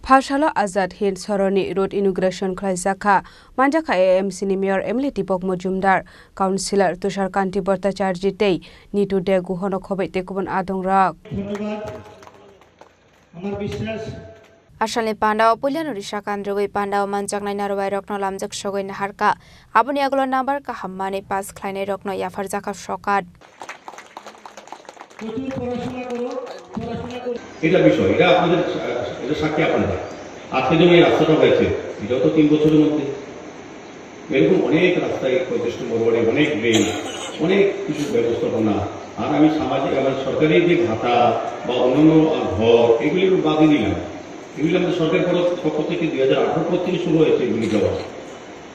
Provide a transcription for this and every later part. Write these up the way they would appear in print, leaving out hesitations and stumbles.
Phashalo Azad Hind Soroni Road Inauguration Khlaisakha Manjakha AMC ni Mayor Emily Tipok Mojumdar Councillor Tushar Kanti Bhattacharya tei Nitu de Guhono Khobai tekubon adongrak Ashalni Pandao Pulian Risha Kandrui Pandao Manjak Nainarwai Rokno Lamjak Shogoin Harka Abuni Aglo Nabar Kahammani Pas Kleine Rokno Yafarzaka Shokat এটা বিষয় এটা আপনাদের এটা সাক্ষী আপনারা আজকে যখন এই রাস্তাটা হয়েছে এটাও তো 3 বছরের মধ্যে এরকম অনেক রাস্তায় প্রতিষ্ঠ বড় অনেক ড্রেন অনেক কিছু ব্যবস্থাপনা আর আমি সামাজিক আমার সরকারি যে ভাতা বা অন্যান্য ঘর এগুলি বাদে দিলাম এগুলি আমাদের সরকারের পক্ষ থেকে 2018 পর থেকে শুরু হয়েছে এগুলি দেওয়া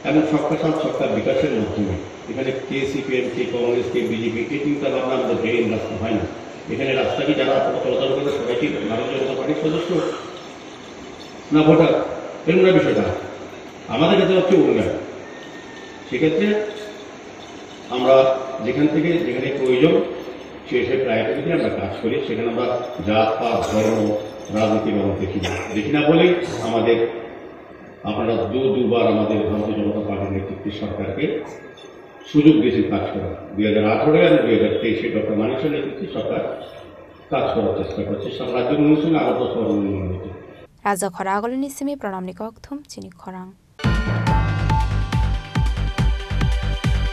এবং সরকার সরকার বিকাশের মাধ্যমে এখানে কে সিপিএম কে কংগ্রেস কে বিজেপি কে চিন্তা ভাবনা আমাদের ড্রেন রাস্তা হয় না এখানে রাস্তা কি যারা চলাচল করে সবাই কি ভারতীয় জনতা পার্টির সদস্য না ভোটার এরকম না বিষয়টা আমাদের কাছে হচ্ছে উন্নয়ন সেক্ষেত্রে আমরা যেখানে প্রয়োজন সে প্রায়োরিটিতে আমরা কাজ করি সেখানে আমরা জাত পাত ধর্ম রাজনীতি বাবদ দেখি না বলেই আমাদের আপনারা দুবার আমাদের ভারতীয় জনতা পার্টির নেতৃত্বে সরকারকে সুযোগ দিয়েছে কাজ করা 2018 আর 2023 ডক্টর মানিকের নেতৃত্বে সরকার কাজ করার চেষ্টা করছে সব রাজ্য উন্নয়নের সঙ্গে আরো 10 বার উন্নয়ন হচ্ছে রাজা খরা আগলে নিসিমি প্রণাম নিকক থুম চিনি খরাং